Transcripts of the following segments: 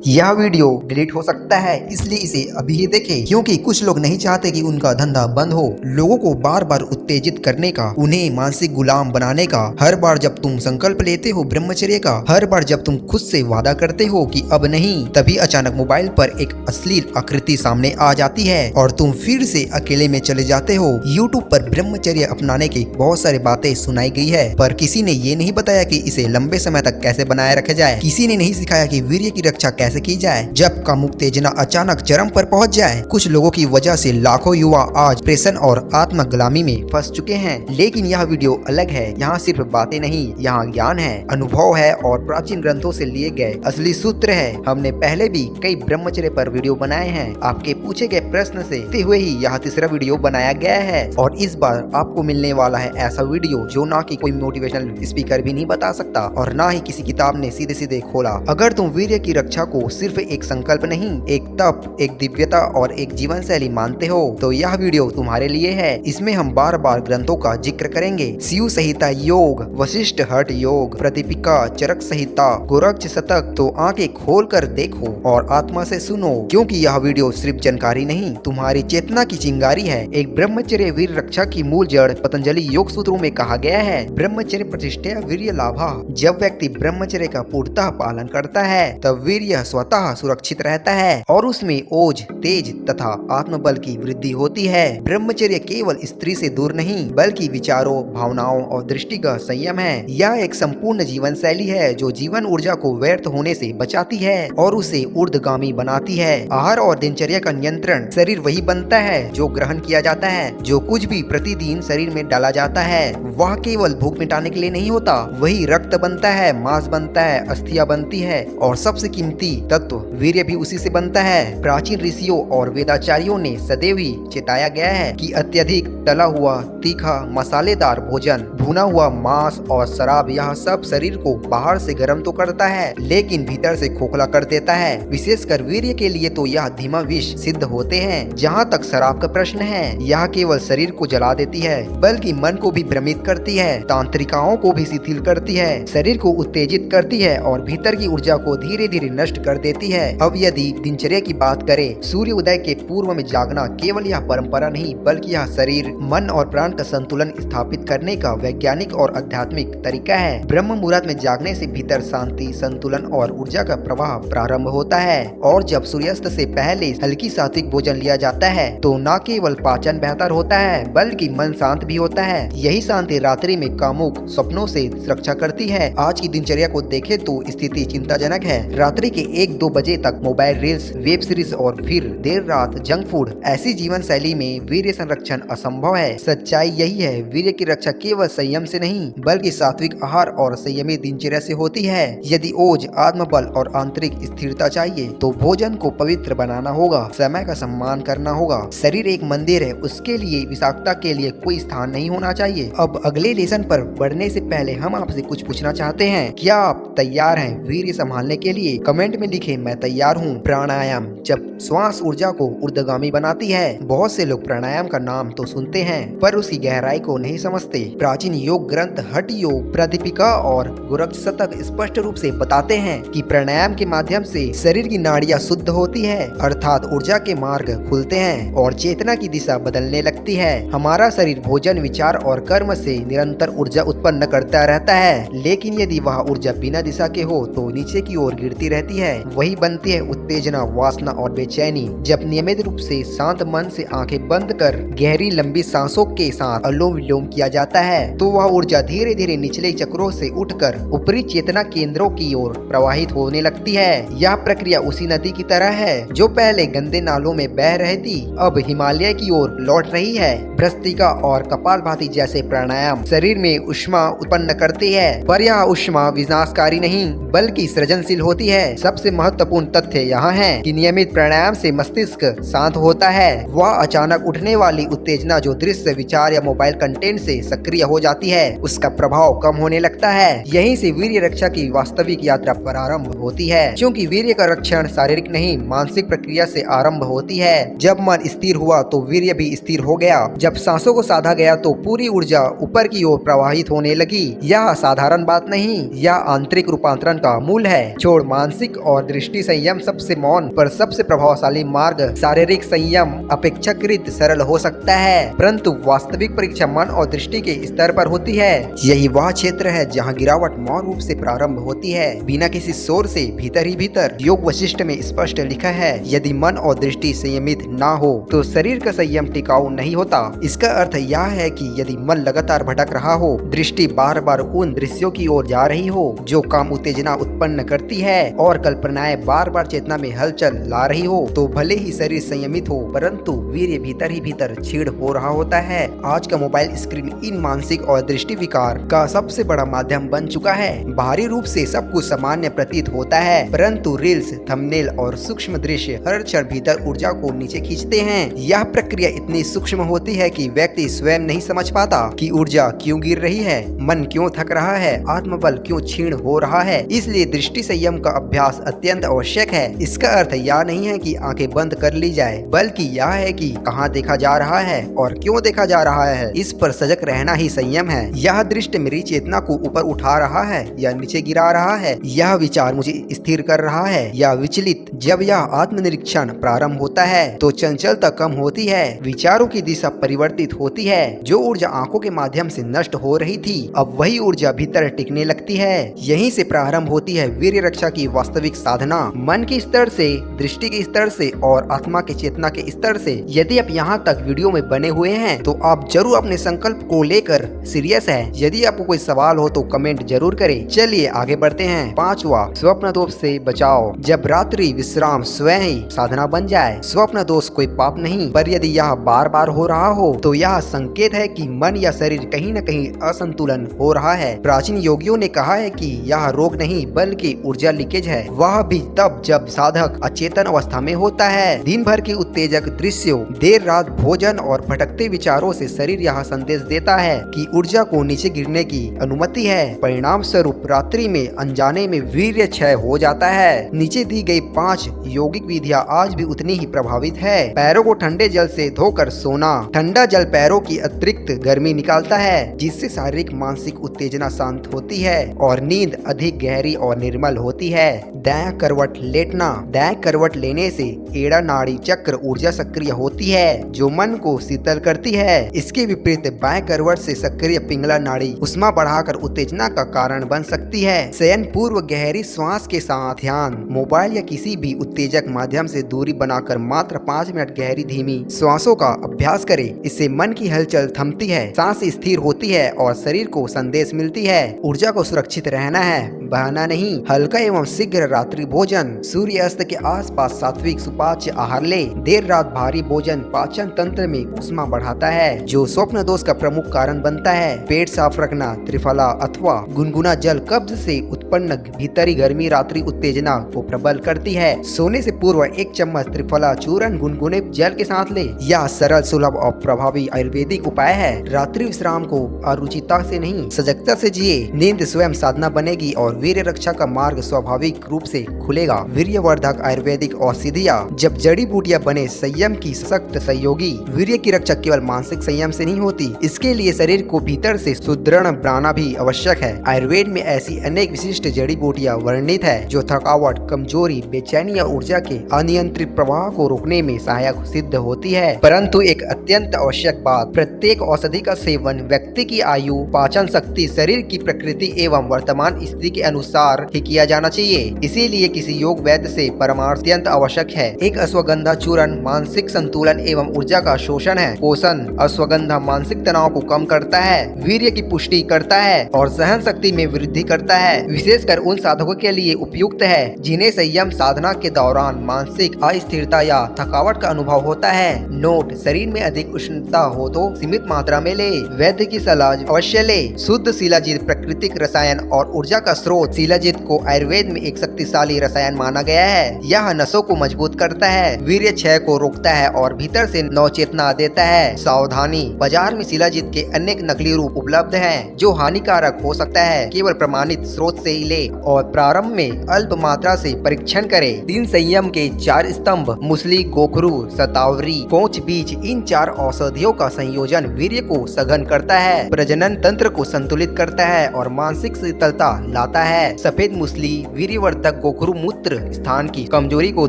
यह video delete हो सकता है, इसलिए इसे अभी ही देखें क्योंकि कुछ लोग नहीं चाहते कि उनका धंधा बंद हो। लोगों को बार बार उत्तेजित करने का, उन्हें मानसिक गुलाम बनाने का, हर बार जब तुम संकल्प लेते हो ब्रह्मचर्य का, हर बार जब तुम खुद से वादा करते हो कि अब नहीं, तभी अचानक मोबाइल पर एक अश्लील आकृति सामने आ जाती है और तुम फिर से अकेले में चले जाते हो। YouTube पर ब्रह्मचर्य अपनाने की बहुत सारी बातें सुनाई गई है, पर किसी ने ये नहीं बताया कि इसे लंबे समय तक कैसे बनाए रखा जाए। किसी ने नहीं सिखाया कि वीर्य की रक्षा कैसे की जाए जब काम उत्तेजना अचानक चरम पर पहुंच जाए। कुछ लोगों की वजह से लाखों युवा आज प्रेशन और आत्म गुलामी में फंस चुके हैं। लेकिन यह वीडियो अलग है। यहाँ सिर्फ बातें नहीं, यहाँ ज्ञान है, अनुभव है और प्राचीन ग्रंथों से लिए गए असली सूत्र है। हमने पहले भी कई ब्रह्मचर्य पर वीडियो बनाए हैं। आपके पूछे गए प्रश्न से हुए ही यह तीसरा वीडियो बनाया गया है और इस बार आपको मिलने वाला है ऐसा वीडियो जो ना कि कोई मोटिवेशनल स्पीकर भी नहीं बता सकता और ना ही किसी किताब ने सीधे सीधे खोला। अगर तुम वीर्य की रक्षा को सिर्फ एक संकल्प नहीं, एक तप, एक दिव्यता और एक जीवन शैली मानते हो तो यह वीडियो तुम्हारे लिए है। इसमें हम बार बार ग्रंथों का जिक्र करेंगे। शिव संहिता योग, वशिष्ठ हठ योग, प्रतिपिका, चरक संहिता, गोरक्ष शतक। तो आंखें खोल कर देखो और आत्मा से सुनो, क्योंकि यह वीडियो सिर्फ जानकारी नहीं, तुम्हारी चेतना की चिंगारी है। एक ब्रह्मचर्य वीर रक्षा की मूल जड़ पतंजलि योग सूत्रों में कहा गया है, ब्रह्मचर्य प्रतिष्ठा वीर्य लाभा। जब व्यक्ति ब्रह्मचर्य का पूर्णतः पालन करता है तब वीर्य स्वतः सुरक्षित रहता है और उसमें ओज, तेज तथा आत्मबल की वृद्धि होती है। ब्रह्मचर्य केवल स्त्री से दूर नहीं बल्कि विचारों, भावनाओं और दृष्टि का संयम है। यह एक संपूर्ण जीवन शैली है जो जीवन ऊर्जा को व्यर्थ होने से बचाती है और उसे ऊर्ध्वगामी बनाती है। आहार और दिनचर्या का नियंत्रण, शरीर वही बनता है जो ग्रहण किया जाता है। जो कुछ भी प्रतिदिन शरीर में डाला जाता है वह केवल भूख मिटाने के लिए नहीं होता, वही रक्त बनता है, मांस बनता है, अस्थियां बनती है और सबसे कीमती तत्व वीर्य भी उसी से बनता है। प्राचीन ऋषियों और वेदाचार्यों ने सदैव ही चेताया गया है कि अत्यधिक तला हुआ, तीखा, मसालेदार भोजन, भुना हुआ मांस और शराब, यह सब शरीर को बाहर से गर्म तो करता है लेकिन भीतर से खोखला कर देता है। विशेषकर वीर्य के लिए तो यह धीमा विष सिद्ध होते हैं। जहाँ तक शराब का प्रश्न है, यह केवल शरीर को जला देती है बल्कि मन को भी भ्रमित करती है, तांत्रिकाओं को भी शिथिल करती है, शरीर को उत्तेजित करती है और भीतर की ऊर्जा को धीरे धीरे नष्ट कर देती है। अब यदि दिनचर्या की बात करें, सूर्य उदय के पूर्व में जागना केवल यह परंपरा नहीं बल्कि यह शरीर, मन और प्राण का संतुलन स्थापित करने का वैज्ञानिक और आध्यात्मिक तरीका है। ब्रह्म मुहूर्त में जागने से भीतर शांति, संतुलन और ऊर्जा का प्रवाह प्रारंभ होता है और जब सूर्यास्त से पहले हल्की सात्विक भोजन लिया जाता है तो न केवल पाचन बेहतर होता है बल्कि मन शांत भी होता है। यही शांति रात्रि में कामुक सपनों से सुरक्षा करती है। आज की दिनचर्या को देखें तो स्थिति चिंताजनक है। रात्रि के 1-2 बजे तक मोबाइल रील्स, वेब सीरीज और फिर देर रात जंक फूड। ऐसी जीवन शैली में वीर्य संरक्षण असंभव है। सच्चाई यही है, वीर्य की रक्षा केवल संयम से नहीं बल्कि सात्विक आहार और संयमित दिनचर्या से होती है। यदि ओज, आत्मबल और आंतरिक स्थिरता चाहिए तो भोजन को पवित्र बनाना होगा, समय का सम्मान करना होगा। शरीर एक मंदिर है, उसके लिए विषाक्तता के लिए कोई स्थान नहीं होना चाहिए। अब अगले लेसन पर बढ़ने से पहले हम आपसे कुछ पूछना चाहते हैं, क्या आप तैयार हैं वीर्य संभालने के लिए? कमेंट में लिखें, मैं तैयार हूँ। प्राणायाम, जब श्वास ऊर्जा को ऊर्ध्वगामी बनाती है। बहुत से लोग प्राणायाम का नाम तो सुनते हैं पर उसकी गहराई को नहीं समझते। प्राचीन योग ग्रंथ हठ योग, प्रतिपिका और गोरक्ष शतक स्पष्ट रूप से बताते हैं कि प्राणायाम के माध्यम से शरीर की नाड़ियां शुद्ध होती है, अर्थात ऊर्जा के मार्ग खुलते हैं और चेतना की दिशा बदलने लगती है। हमारा शरीर भोजन, विचार और कर्म से निरंतर ऊर्जा उत्पन्न करता रहता है, लेकिन यदि वह ऊर्जा बिना दिशा के हो तो नीचे की ओर गिरती रहती है। वही बनती है उत्तेजना, वासना और बेचैनी। जब नियमित रूप से शांत मन से आंखें बंद कर गहरी लंबी सांसों के साथ अनुलोम विलोम किया जाता है तो वह ऊर्जा धीरे धीरे निचले चक्रों से उठकर ऊपरी चेतना केंद्रों की ओर प्रवाहित होने लगती है। यह प्रक्रिया उसी नदी की तरह है जो पहले गंदे नालों में बह रही थी, अब हिमालय की ओर लौट रही है। भ्रस्त्रिका और कपालभाति जैसे प्राणायाम शरीर में ऊष्मा उत्पन्न करती है, पर यह ऊष्मा विनाशकारी नहीं बल्कि सृजनशील होती है। सबसे महत्वपूर्ण तथ्य यहाँ है कि नियमित प्राणायाम से मस्तिष्क शांत होता है। वह अचानक उठने वाली उत्तेजना जो दृश्य, विचार या मोबाइल कंटेंट से सक्रिय हो जाती है, उसका प्रभाव कम होने लगता है। यहीं से वीर्य रक्षा की वास्तविक यात्रा प्रारंभ होती है, क्योंकि वीर्य का रक्षण शारीरिक नहीं मानसिक प्रक्रिया से आरंभ होती है। जब मन स्थिर हुआ तो वीर्य भी स्थिर हो गया। जब सांसों को साधा गया तो पूरी ऊर्जा ऊपर की ओर प्रवाहित होने लगी। यह साधारण बात नहीं, यह आंतरिक रूपांतरण का मूल है। छोड़ मानसिक और दृष्टि संयम सबसे मौन पर सबसे प्रभावशाली मार्ग। शारीरिक संयम अपेक्षाकृत सरल हो सकता है, परंतु वास्तविक परीक्षा मन और दृष्टि के स्तर पर होती है। यही वह क्षेत्र है जहाँ गिरावट मौन रूप से प्रारंभ होती है, बिना किसी शोर से, भीतर ही भीतर। योग वशिष्ठ में स्पष्ट लिखा है, यदि मन और दृष्टि संयमित ना हो तो शरीर का संयम टिकाऊ नहीं होता। इसका अर्थ यह है कि यदि मन लगातार भटक रहा हो, दृष्टि बार बार उन दृश्यों की ओर जा रही हो जो काम उत्तेजना उत्पन्न करती है और कल्पनाएं बार बार चेतना में हलचल ला रही हो, तो भले ही शरीर संयमित हो परंतु वीर्य भीतर ही भीतर छीड़ हो रहा होता है। आज का मोबाइल स्क्रीन इन मानसिक और दृष्टि विकार का सबसे बड़ा माध्यम बन चुका है। बाहरी रूप से सब कुछ सामान्य प्रतीत होता है, परंतु रील्स, थंबनेल और सूक्ष्म दृश्य हर क्षण भीतर ऊर्जा को नीचे खींचते हैं। यह प्रक्रिया इतनी सूक्ष्म होती है कि व्यक्ति स्वयं नहीं समझ पाता कि ऊर्जा क्यों गिर रही है, मन क्यों थक रहा है, आत्मबल क्यों क्षीण हो रहा है। इसलिए दृष्टि संयम का अभ्यास अत्यंत आवश्यक है। इसका अर्थ यह नहीं है कि आंखें बंद कर ली जाए, बल्कि यह है कि कहाँ देखा जा रहा है और क्यों देखा जा रहा है, इस पर सजग रहना ही संयम है। यह दृष्टि मेरी चेतना को ऊपर उठा रहा है या नीचे गिरा रहा है, यह विचार मुझे स्थिर कर रहा है या विचलित। जब यह आत्मनिरीक्षण प्रारंभ होता है तो चंचलता कम होती है, विचारों की दिशा परिवर्तित होती है। जो ऊर्जा आंखों के माध्यम से नष्ट हो रही थी, अब वही ऊर्जा भीतर टिकने लगती है। यहीं से प्रारंभ होती है वीर्य रक्षा की वास्तविक साधना, मन के स्तर से, दृष्टि के स्तर से और आत्मा के चेतना के स्तर से। यदि आप यहाँ तक वीडियो में बने हुए हैं तो आप जरूर अपने संकल्प को लेकर सीरियस है। यदि आपको कोई सवाल हो तो कमेंट जरूर करें। चलिए आगे बढ़ते हैं। 5वां, स्वप्न दोष से बचाओ। जब रात्रि विश्राम स्वयं ही साधना बन जाए, स्वप्न दोष कोई पाप नहीं, पर यदि यह बार बार हो रहा हो तो यह संकेत है कि मन या शरीर कहीं न कहीं असंतुलन हो रहा है। प्राचीन योगियों ने कहा है कि यह रोग नहीं बल्कि ऊर्जा लीकेज है, वह भी तब जब साधक अचेतन अवस्था में होता है। दिन भर के उत्तेजक दृश्यों, देर रात भोजन और भटकते विचारों से शरीर यह संदेश देता है कि ऊर्जा को नीचे गिरने की अनुमति है। परिणाम स्वरूप रात्रि में अनजाने में वीर्य क्षय हो जाता है। नीचे दी गई 5 यौगिक विधियां आज भी उतनी ही प्रभावित है। पैरों को ठंडे जल से धोकर सोना। ठंडा जल पैरों की अतिरिक्त गर्मी निकालता है, जिससे शारीरिक मानसिक उत्तेजना शांत होती है और नींद अधिक गहरी और निर्मल होती है। दायां करवट लेटना। दाएं करवट लेने से एड़ा नाड़ी चक्र ऊर्जा सक्रिय होती है जो मन को शीतल करती है। इसके विपरीत बाएं करवट से सक्रिय पिंगला नाड़ी उष्मा बढ़ाकर उत्तेजना का कारण बन सकती है। शयन पूर्व गहरी श्वास के साथ ध्यान, मोबाइल या किसी भी उत्तेजक माध्यम से दूरी बनाकर मात्र 5 मिनट गहरी धीमी श्वासों का अभ्यास करें। इससे मन की हलचल थमती है, सांस स्थिर होती है और शरीर को संदेश मिलती है। ऊर्जा को सुरक्षित रहना है, बहाना नहीं। हल्का एवं शीघ्र रात्रि भोजन। सूर्य अस्त के आसपास सात्विक सुपाच्य आहार ले। देर रात भारी भोजन पाचन तंत्र में उष्मा बढ़ाता है, जो स्वप्न दोष का प्रमुख कारण बनता है। पेट साफ रखना। त्रिफला अथवा गुनगुना जल कब्ज से उत्पन्न भीतरी गर्मी रात्रि उत्तेजना को प्रबल करती है। सोने से पूर्व 1 चम्मच त्रिफला चूर्ण गुनगुने जल के साथ ले। यह सरल, सुलभ और प्रभावी आयुर्वेदिक उपाय है। रात्रि विश्राम को अरुचिता से नहीं, सजगता से जिए। नींद स्वयं साधना बनेगी और वीर्य रक्षा का मार्ग स्वाभाविक रूप से खुलेगा। वीर्यवर्धक आयुर्वेदिक औषधियाँ जब जड़ी बूटियाँ बने संयम की सशक्त सहयोगी। वीर्य की रक्षा केवल मानसिक संयम से नहीं होती, इसके लिए शरीर को भीतर से सुदृढ़ बनाना भी आवश्यक है। आयुर्वेद में ऐसी अनेक विशिष्ट जड़ी बूटियाँ वर्णित है जो थकावट, कमजोरी, बेचैनी या ऊर्जा के अनियंत्रित प्रवाह को रोकने में सहायक सिद्ध होती है। परंतु एक अत्यंत आवश्यक बात, प्रत्येक औषधि का सेवन व्यक्ति की आयु, पाचन शक्ति, शरीर की प्रकृति एवं वर्तमान स्थिति के अनुसार ही किया जाना चाहिए। इसीलिए किसी योग वैद्य से परामर्श अत्यंत आवश्यक है। एक अश्वगंधा चूर्ण मानसिक संतुलन एवं ऊर्जा का शोषण है। पोषण। अश्वगंधा मानसिक तनाव को कम करता है, वीर्य की पुष्टि करता है और सहन शक्ति में वृद्धि करता है। विशेषकर उन साधकों के लिए उपयुक्त है जिन्हें संयम साधना के दौरान मानसिक अस्थिरता या थकावट का अनुभव होता है। नोट: शरीर में अधिक उष्णता हो तो सीमित मात्रा में ले। वैद्य की सलाह अवश्य ले। शुद्ध शिलाजीत प्राकृतिक रसायन और ऊर्जा का स्रोत। शिलाजीत को आयुर्वेद में एक शक्तिशाली रसायन माना गया है। यह नसों को मजबूत करता है, वीर्य क्षय को रोकता है और भीतर से नवचेतना देता है। सावधानी: बाजार में शिलाजीत के अनेक नकली रूप उपलब्ध हैं जो हानिकारक हो सकता है। केवल प्रमाणित स्रोत से ही ले और प्रारंभ में अल्प मात्रा से परीक्षण करें। 3 संयम के 4 स्तंभ मुसली, गोखरू, शतावरी, कोंच बीज, इन 4 औषधियों का संयोजन वीर्य को सघन करता है, प्रजनन तंत्र को संतुलित करता है और मानसिक शीतलता लाता है। सफेद मुसली वीर्यवर्धक गोखरू मूत्र स्थान की कमजोरी को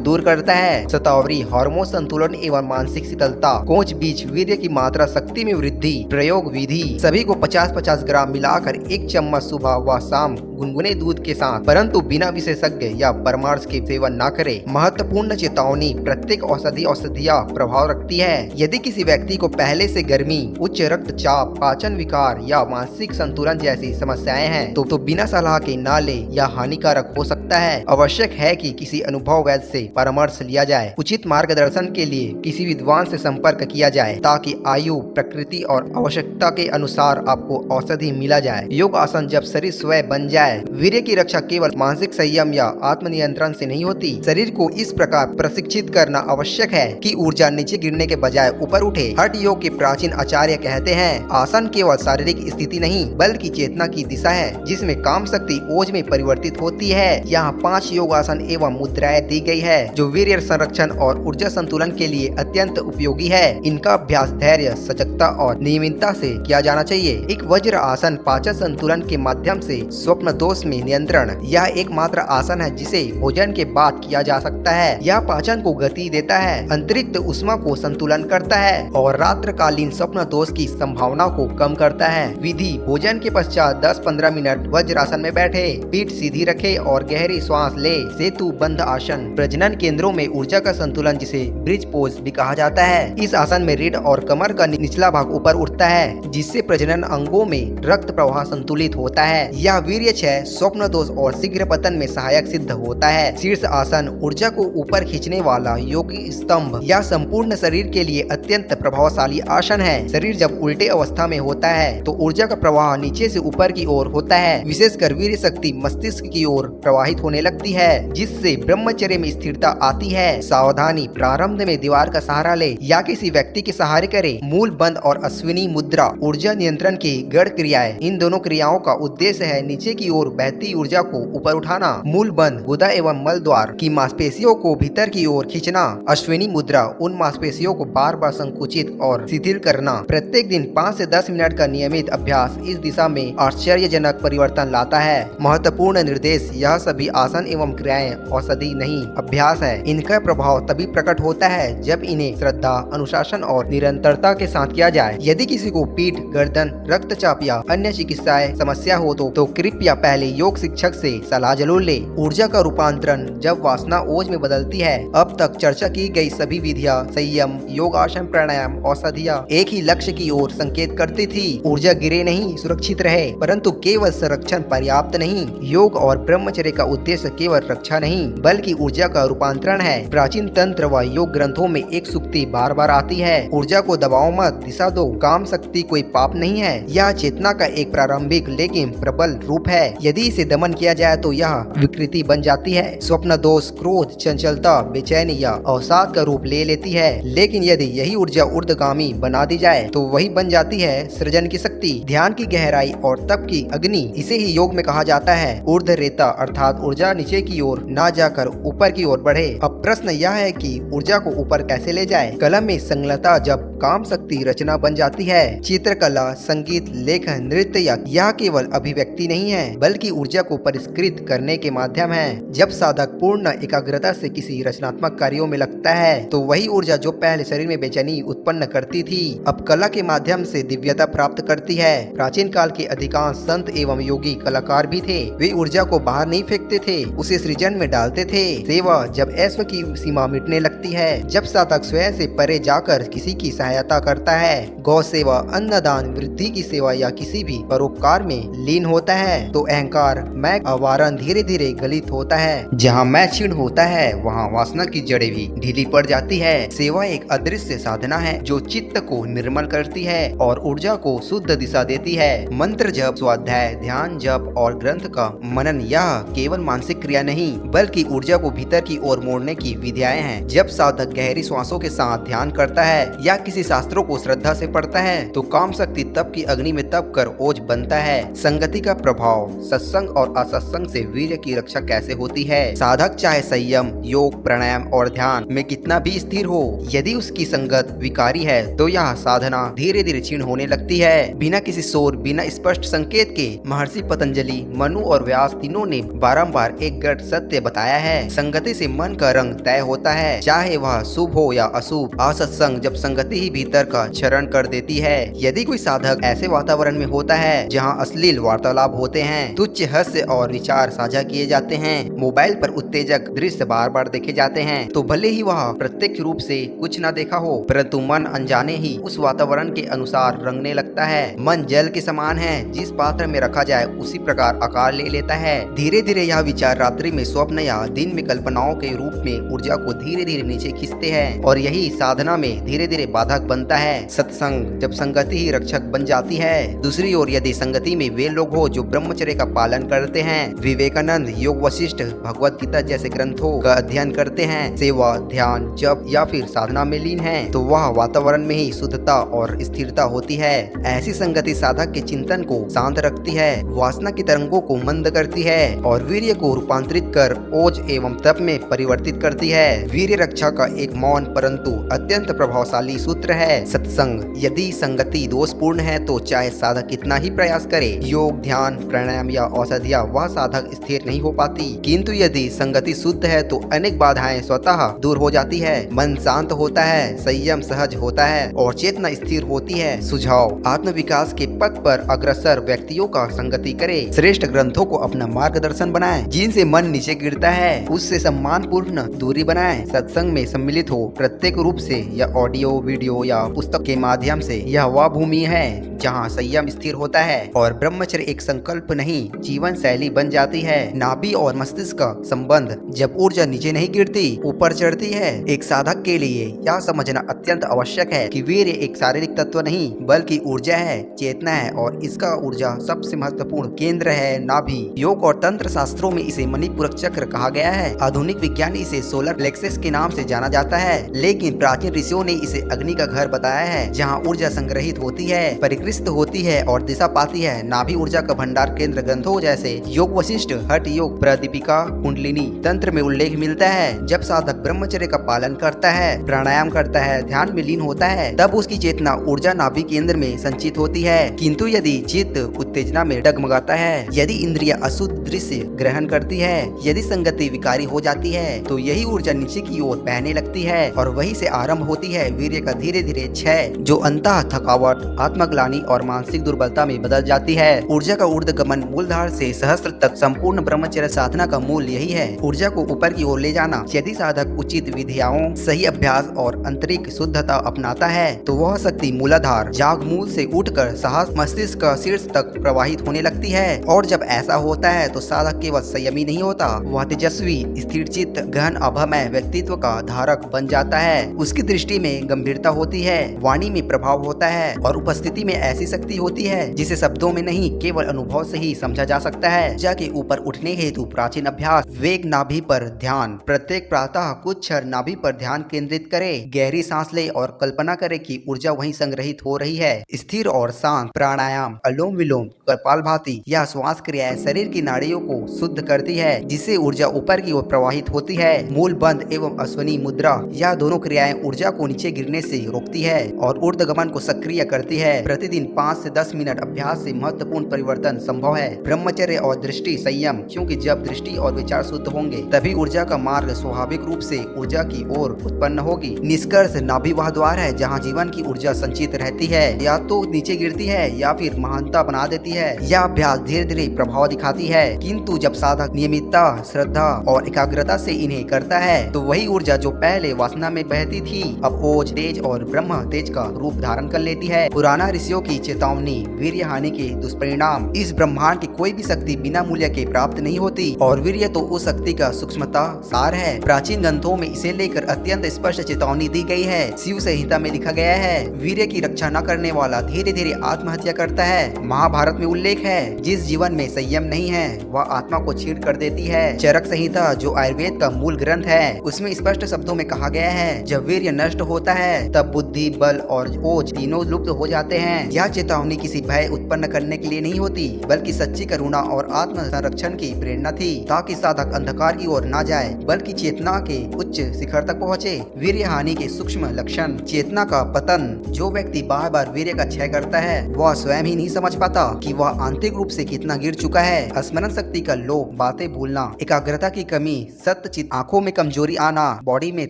दूर करता है। शतावरी हार्मोन संतुलन एवं मानसिक शीतलता। कोच बीज वीर्य की मात्रा शक्ति में वृद्धि। प्रयोग विधि सभी को 50-50 ग्राम मिलाकर 1 चम्मच सुबह व शाम गुनगुने दूध के साथ, परंतु बिना विशेषज्ञ या परामर्श के सेवन न करें। महत्वपूर्ण चेतावनी, प्रत्येक औषधियाँ प्रभाव रखती है। यदि किसी व्यक्ति को पहले से गर्मी, उच्च रक्तचाप, पाचन विकार या मानसिक संतुलन जैसी समस्याएं हैं तो बिना सलाह के न ले या हानिकारक हो सकता है। आवश्यक है कि किसी अनुभव वैद्य से परामर्श लिया जाए। उचित मार्गदर्शन के लिए किसी विद्वान से संपर्क किया जाए ताकि आयु, प्रकृति और आवश्यकता के अनुसार आपको औषधि मिला जाए। योग आसन जब शरीर स्वयं बन जाए। वीर्य की रक्षा केवल मानसिक संयम या आत्मनियंत्रण से नहीं होती। शरीर को इस प्रकार प्रशिक्षित करना आवश्यक है कि ऊर्जा नीचे गिरने के बजाय ऊपर उठे। हठ योग के प्राचीन आचार्य कहते हैं, आसन केवल शारीरिक स्थिति नहीं बल्कि चेतना की दिशा है जिसमें काम शक्ति ओज में परिवर्तित होती है। यहाँ 5 योग आसन एवं मुद्राएं दी गई है जो वीर्य संरक्षण और ऊर्जा संतुलन के लिए अत्यंत उपयोगी है। इनका अभ्यास धैर्य, सजगता और नियमितता से किया जाना चाहिए। एक वज्र आसन पाचन संतुलन के माध्यम से स्वप्न दोष में नियंत्रण। यह एकमात्र आसन है जिसे भोजन के बाद किया जा सकता है। यह पाचन को गति देता है, अतिरिक्त ऊष्मा को संतुलन करता है और रात्रकालीन स्वप्न दोष की संभावना को कम करता है। विधि, भोजन के पश्चात 10-15 मिनट वज्रासन में बैठे, पीठ सीधी रखे और गहरी श्वास ले। सेतु बंध आसन, प्रजनन केंद्रों में ऊर्जा का संतुलन जिसे ब्रिज पोज भी कहा जाता है। इस आसन में रीढ़ और कमर का निचला भाग ऊपर उठता है जिससे प्रजनन अंगों में रक्त प्रवाह संतुलित होता है। यह वीर्य क्षय, स्वप्न दोष और शीघ्र पतन में सहायक सिद्ध होता है। शीर्ष आसन, ऊर्जा को ऊपर खींचने वाला योगी स्तंभ। यह संपूर्ण शरीर के लिए अत्यंत प्रभावशाली आसन है। शरीर जब उल्टे अवस्था में होता है तो ऊर्जा का प्रवाह नीचे से ऊपर की ओर होता है। विशेषकर वीर्य शक्ति मस्तिष्क की ओर प्रवाहित होने लगती है जिससे ब्रह्मचर्य में स्थिरता आती है। सावधानी, प्रारंभ में दीवार का सहारा ले या किसी व्यक्ति के सहारे करे। मूल बंध और अश्विनी मुद्रा, ऊर्जा नियंत्रण की गढ़ क्रियाएं। इन दोनों क्रियाओं का उद्देश्य है नीचे की ओर बहती ऊर्जा को ऊपर उठाना। मूल बंध गुदा एवं मल द्वार की मांसपेशियों को भीतर की ओर खींचना। अश्विनी मुद्रा उन मांसपेशियों को बार बार संकुचित और शिथिल करना। प्रत्येक दिन 5 से 10 मिनट का नियमित अभ्यास इस दिशा में आश्चर्यजनक परिवर्तन लाता है। महत्वपूर्ण निर्देश, यह सभी आसन एवं क्रियाएं औषधि नहीं, अभ्यास है। इनका प्रभाव तभी प्रकट होता है जब इन्हें श्रद्धा, अनुशासन और निरंतरता के साथ किया जाए। यदि किसी को पीठ, गर्दन, रक्तचाप या अन्य चिकित्साएं समस्या हो तो कृपया पहले योग शिक्षक से सलाह जरूर ले। ऊर्जा का रूपांतरण, जब वासना ओज में बदलती है। अब तक चर्चा की गई सभी विधियां, संयम, योगासन, प्राणायाम, औषधियां एक ही लक्ष्य की ओर संकेत करती थी। ऊर्जा गिरे नहीं, सुरक्षित रहे। परंतु केवल संरक्षण पर्याप्त नहीं। योग और ब्रह्मचर्य का उद्देश्य केवल रक्षा नहीं बल्कि ऊर्जा का रूपांतरण है। प्राचीन तंत्र व योग ग्रंथों में एक सूक्ति बार बार आती है, ऊर्जा को दबाओ मत, दिशा दो। काम शक्ति कोई पाप नहीं है, यह चेतना का एक प्रारंभिक लेकिन प्रबल रूप है। यदि इसे दमन किया जाए तो यह विकृति बन जाती है। स्वप्न दोष, क्रोध, चंचलता, बेचैनी या अवसाद का रूप ले लेती है। लेकिन यदि यही ऊर्जा ऊर्ध्वगामी बना दी जाए तो वही बन जाती है सृजन की शक्ति, ध्यान की गहराई और तप की अग्नि। इसे ही योग में कहा जाता है ऊर्ध्व रेता, अर्थात ऊर्जा नीचे की ओर ना जाकर ऊपर की ओर बढ़े। अब प्रश्न यह है कि ऊर्जा को ऊपर कैसे ले जाए। कलम में संलग्नता जब काम शक्ति रचना बन जाती है। चित्रकला, संगीत, लेखन, नृत्य यह केवल अभिव्यक्ति नहीं है बल्कि ऊर्जा को परिष्कृत करने के माध्यम है। जब साधक पूर्ण एकाग्रता से किसी रचनात्मक कार्यों में लगता है तो वही ऊर्जा जो पहले शरीर में बेचैनी उत्पन्न करती थी अब कला के माध्यम से दिव्यता प्राप्त करती है। प्राचीन काल के अधिकांश संत एवं योगी कलाकार भी थे। वे ऊर्जा को बाहर नहीं फेंकते थे, उसे सृजन में डालते थे। सेवा, जब ऐश्वर्य की सीमा मिटने लगती है, जब साधक स्वयं से परे जाकर किसी की सहायता करता है, गौ सेवा, अन्नदान, वृद्धि की सेवा या किसी भी परोपकार में लीन होता है तो अहंकार, मैं अवारण धीरे धीरे गलित होता है। जहाँ मैं क्षीण होता है वहाँ वासना की जड़ें भी ढीली पड़ जाती है। सेवा एक अदृश्य साधना है जो चित्त को निर्मल करती है और ऊर्जा को शुद्ध दिशा देती है। मंत्र जप, स्वाध्याय, ध्यान, जप और ग्रंथ का मनन यह केवल मानसिक क्रिया नहीं बल्कि ऊर्जा को भीतर की ओर मोड़ने की विधियाएं हैं। जब साधक गहरी श्वासों के साथ ध्यान करता है या किसी शास्त्रों को श्रद्धा से पढ़ता है तो काम शक्ति तप की अग्नि में तप कर ओज बनता है। संगति का प्रभाव, सत्संग और असत्संग से वीर्य की रक्षा कैसे होती है। साधक चाहे संयम, योग, प्राणायाम और ध्यान में कितना भी स्थिर हो, यदि उसकी संगत विकारी है तो यह साधना धीरे धीरे क्षीण होने लगती है। बिना किसी शोर, बिना स्पष्ट संकेत के महर्षि पतंजलि, मनु और व्यास तीनों ने बारंबार एक गढ़ सत्य बताया है, संगति से मन का रंग तय होता है, चाहे वह शुभ हो या अशुभ। असत्संग जब संगति ही भीतर का क्षरण कर देती है। यदि कोई साधक ऐसे वातावरण में होता है जहाँ अश्लील वार्तालाप होते हैं, तुच्छ हास्य और विचार साझा किए जाते हैं, मोबाइल पर उत्तेजक दृश्य बार बार देखे जाते हैं, तो भले ही वह प्रत्यक्ष रूप से कुछ न देखा हो, परंतु मन अनजाने ही उस वातावरण के अनुसार रंगने लगता है। मन जल के समान है, जिस पात्र में रखा जाए उसी प्रकार आकार ले लेता है। धीरे धीरे यह विचार रात्रि में स्वप्न या दिन में कल्पनाओं के रूप में ऊर्जा को धीरे धीरे नीचे खींचते हैं और यही साधना में धीरे धीरे बाधक बनता है। सत्संग जब संगति ही रक्षक बन जाती है। दूसरी ओर यदि संगति में वे लोग हो जो ब्रह्मचर्य का पालन करते हैं, विवेकानंद, योग वशिष्ठ, भगवत गीता जैसे ग्रंथों का अध्ययन करते हैं, सेवा, ध्यान, जप या फिर साधना में लीन है, तो वह वातावरण में ही शुद्धता और स्थिरता होती है। ऐसी संगति साधक के चिंतन को शांत रखती है, वासना की तरंगों को मंद करती है और वीर्य को रूपांतरित कर ओज एवं तप में परिवर्तित करती है। वीर्य रक्षा का एक मौन परंतु अत्यंत प्रभावशाली सूत्र है सत्संग। यदि संगति दोषपूर्ण है तो चाहे साधक कितना ही प्रयास करे, योग, ध्यान, प्राणायाम या औषधिया, वह साधक स्थिर नहीं हो पाती। किंतु यदि संगति शुद्ध है तो अनेक बाधाएं स्वतः दूर हो जाती है, मन शांत होता है, संयम सहज होता है और चेतना स्थिर होती है। सुझाव: आत्म विकास के पथ पर अग्रसर व्यक्तियों का संगति करे, श्रेष्ठ ग्रंथों को अपना मार्गदर्शन बनाए, जिनसे मन नीचे गिरता है उससे सम्मान पूर्ण दूरी बनाए, सत्संग में सम्मिलित हो, प्रत्येक रूप से या ऑडियो, वीडियो या पुस्तक के माध्यम से। यह वह भूमि है जहाँ संयम स्थिर होता है और ब्रह्मचर्य एक संकल्प नहीं, जीवन शैली बन जाती है। नाभि और मस्तिष्क का संबंध जब ऊर्जा नीचे नहीं गिरती, ऊपर चढ़ती है। एक साधक के लिए यह समझना अत्यंत आवश्यक है कि वीर्य एक शारीरिक तत्व नहीं बल्कि ऊर्जा है, चेतना है और इसका ऊर्जा सबसे महत्वपूर्ण केंद्र है नाभि। योग और तंत्र शास्त्रों में इसे मणिपुरक चक्र कहा गया है। आधुनिक विज्ञान इसे सोलर प्लेक्सस के नाम से जाना जाता है, लेकिन प्राचीन ऋषियों ने इसे अग्नि का घर बताया है, जहाँ ऊर्जा संग्रहित होती है, परिकृष्ट होती है और दिशा पाती है। नाभि ऊर्जा का भंडार केंद्र ग्रंथों जैसे योग वशिष्ठ, हठ योग, प्रदीपिका, कुंडलिनी तंत्र में उल्लेख मिलता है। जब साधक ब्रह्मचर्य का पालन करता है, प्राणायाम करता है, ध्यान में लीन होता है, तब उसकी चेतना ऊर्जा नाभि केंद्र में संचित होती है। किंतु यदि चित्त उत्तेजना में डगमगाता है, यदि इंद्रिय अशुद्ध दृश्य ग्रहण करती है, यदि संगति विकारी हो जाती है, तो यही ऊर्जा नीचे की ओर बहने लगती है और वहीं से आरंभ होती है वीर्य का धीरे धीरे क्षय, जो अंतः थकावट, आत्मग्लानि और मानसिक दुर्बलता में बदल जाती है। ऊर्जा का ऊर्ध्वगमन मूलधार से सहस्त्र तक संपूर्ण ब्रह्मचर्य साधना का मूल यही है, ऊर्जा को ऊपर की ओर ले जाना। यदि साधक उचित विधियाओं, सही अभ्यास और आंतरिक शुद्धता अपनाता है, तो वह शक्ति मूलाधार जाग मूल से उठकर साहस मस्तिष्क का शीर्ष तक प्रवाहित होने लगती है। और जब ऐसा होता है तो साधक केवल संयमी नहीं होता, वह तेजस्वी, स्थिर चित्त, गहन अभयमय व्यक्तित्व का धारक बन जाता है। उसकी दृष्टि में गंभीरता होती है, वाणी में प्रभाव होता है और उपस्थिति में ऐसी शक्ति होती है जिसे शब्दों में नहीं केवल अनुभव से ही समझा जा सकता है। जाके ऊपर उठने हेतु प्राचीन अभ्यास, वेग नाभि पर ध्यान। प्रत्येक प्रातः कुछ क्षण नाभि पर ध्यान केंद्रित करे, गहरी सांस ले और कल्पना करे कि ऊर्जा वहीं संग्रहित हो रही है। स्थिर और शांत प्राणायाम, अनुलोम विलोम, कपालभाति या श्वास क्रियाएं शरीर की नाड़ियों को शुद्ध करती है, जिससे ऊर्जा ऊपर की ओर प्रवाहित होती है। मूल बंद एवं अश्वनी मुद्रा, यह दोनों क्रियाएं ऊर्जा को नीचे गिरने से रोकती है और ऊर्ध्वगमन को सक्रिय करती है। प्रतिदिन 5 से 10 मिनट अभ्यास से महत्वपूर्ण परिवर्तन संभव है। ब्रह्मचर्य और दृष्टि संयम, क्योंकि जब दृष्टि और विचार शुद्ध होंगे तभी ऊर्जा का मार्ग स्वाभाविक रूप से ऊर्जा की ओर उत्पन्न होगी। निष्कर्ष: नाभि वह द्वार है जहाँ जीवन की ऊर्जा संचित रहती है, या तो नीचे गिरती है या फिर महानता बना देती है। यह अभ्यास धीरे धीरे प्रभाव दिखाती है, किंतु जब साधक नियमितता, श्रद्धा और एकाग्रता से इन्हें करता है तो वही ऊर्जा जो पहले वासना में बहती थी अब ओज, तेज और ब्रह्म तेज का रूप धारण कर लेती है। पुराना ऋषियों की चेतावनी, वीर्य हानि के दुष्परिणाम। इस ब्रह्मांड की कोई भी शक्ति बिना मूल्य के प्राप्त नहीं होती और वीर्य तो उस शक्ति का सूक्ष्मता सार है। प्राचीन ग्रंथों में इसे लेकर अत्यंत स्पष्ट चेतावनी दी गई है। शिव संहिता में लिखा गया है, वीर्य की रक्षा न करने वाला धीरे धीरे आत्महत्या करता है। महाभारत में उल्लेख है, जिस जीवन में संयम नहीं है वह आत्मा को छीन कर देती है। चरक संहिता, जो आयुर्वेद का मूल ग्रंथ है, उसमें स्पष्ट शब्दों में कहा गया है, जब वीर्य नष्ट होता है तब बुद्धि, बल और ओज तीनों लुप्त हो जाते हैं। यह चेतावनी किसी भय उत्पन्न करने के लिए नहीं होती, बल्कि सच्ची करुणा और आत्म संरक्षण की प्रेरणा थी, ताकि साधक अंधकार की ओर न जाए बल्कि चेतना के उच्च शिखर तक पहुँचे। वीर्य हानि के सूक्ष्म लक्षण: चेतना का पतन। जो व्यक्ति बार बार वीर्य का क्षय करता है वह स्वयं ही नहीं समझ पाता कि वह आंतरिक रूप से कितना गिर चुका है। स्मरण शक्ति का लोप, बातें भूलना, एकाग्रता की कमी, सत्यचित, आंखों में कमजोरी आना, बॉडी में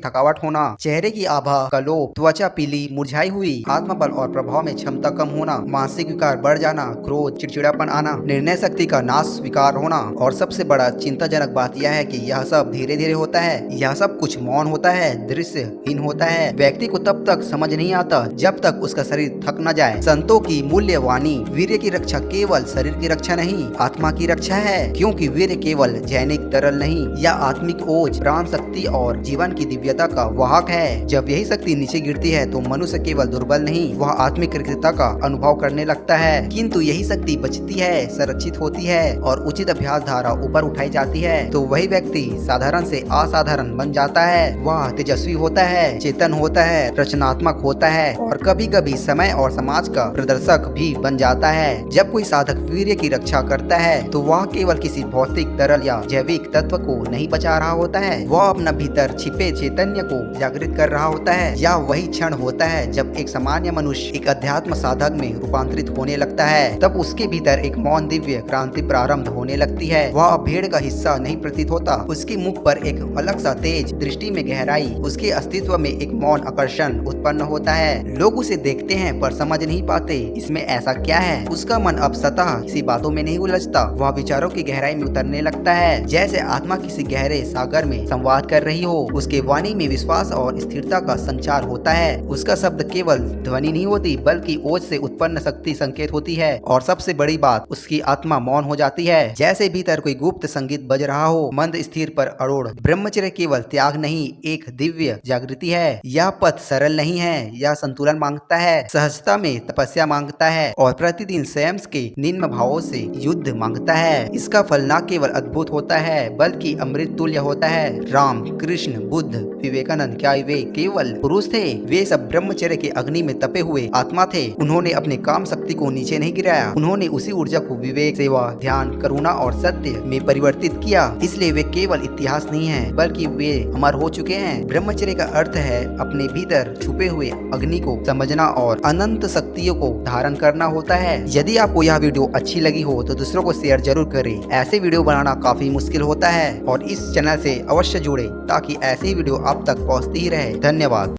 थकावट होना, चेहरे की आभा का लोप, त्वचा पीली मुरझाई हुई, आत्मबल और प्रभाव में क्षमता कम होना, मानसिक विकार बढ़ जाना, क्रोध, चिड़चिड़ापन आना, निर्णय शक्ति का नाश स्वीकार होना। और सबसे बड़ा चिंताजनक बात यह है कि यह सब धीरे धीरे होता है। यह सब कुछ मौन होता है, दृश्यहीन होता है। व्यक्ति को तब तक समझ नहीं आता जब तक उसका शरीर थक न जाए। संतों की मूल्यवाणी, वीर्य की रक्षा केवल शरीर की रक्षा नहीं, आत्मा की रक्षा है। क्योंकि वीर्य केवल जैनिक तरल नहीं, यह आत्मिक ओज, प्राण शक्ति और जीवन की दिव्यता का वाहक है। जब यही शक्ति नीचे गिरती है तो मनुष्य केवल दुर्बल नहीं, वह आत्मिक रिक्तता का अनुभव करने लगता है। किंतु यही शक्ति बचती है, संरक्षित होती है और उचित अभ्यास धारा ऊपर उठाई जाती है तो वही व्यक्ति साधारण से असाधारण बन जाता है। वह तेजस्वी होता है, चेतन होता है, रचनात्मक होता है और कभी कभी समय और समाज का प्रदर्शक भी बन जाता है। जब कोई साधक वीर्य की रक्षा करता है तो वह केवल किसी भौतिक, तरल या जैविक तत्व को नहीं बचा रहा होता है, वह अपना भीतर छिपे चैतन्य को जागृत कर रहा होता है। यह वही क्षण होता है जब एक सामान्य मनुष्य एक अध्यात्म साधक में रूपांतरित होने लगता है। तब उसके भीतर एक मौन दिव्य क्रांति प्रारंभ होने लगती है। वह भीड़ का हिस्सा नहीं प्रतीत होता, उसके मुख पर एक अलग सा तेज, दृष्टि में गहराई, उसके अस्तित्व में एक मौन आकर्षण उत्पन्न होता है। लोग उसे देखते हैं पर समझ नहीं पाते इसमें ऐसा क्या है। उसका मन अब सतह किसी बातों में नहीं उलझता, वह विचारों की गहराई में उतरने लगता है, जैसे आत्मा किसी गहरे सागर में संवाद कर रही हो। उसके वाणी में विश्वास और स्थिरता का संचार होता है। उसका शब्द केवल ध्वनि नहीं होती बल्कि ओज से उत्पन्न शक्ति संकेत होती है। और सबसे बड़ी बात, उसकी आत्मा मौन हो जाती है, जैसे भीतर कोई गुप्त संगीत बज रहा हो, मंद, स्थिर पर अड़ोड़। ब्रह्मचर्य केवल त्याग नहीं, एक दिव्य जागृति है। यह पथ सरल नहीं है, यह संतुलन मांगता है, सहजता में तपस्या मांगता है और प्रतिदिन स्वयं के निम्न भावों से युद्ध मांगता है। इसका फल न केवल अद्भुत होता है बल्कि अमृत तुल्य होता है। राम, कृष्ण, बुद्ध, विवेकानंद, क्या वे केवल पुरुष थे? वे सब ब्रह्मचर्य के अग्नि में तपे हुए आत्मा थे। उन्होंने अपने काम शक्ति को नीचे नहीं गिराया, उन्होंने उसी ऊर्जा को विवेक, सेवा, ध्यान, करुणा और सत्य में परिवर्तित किया। इसलिए वे केवल इतिहास नहीं है बल्कि वे अमर हो चुके हैं। ब्रह्मचर्य का अर्थ है अपने भीतर छुपे हुए अग्नि को समझना और अनंत शक्तियों को धारण करना होता है। यदि आपको यह वीडियो अच्छी लगी हो तो दूसरों को शेयर जरूर करें। ऐसे वीडियो बनाना काफी मुश्किल होता है और इस चैनल से अवश्य जुड़े ताकि ऐसी वीडियो आप तक पहुंचती ही रहे। धन्यवाद।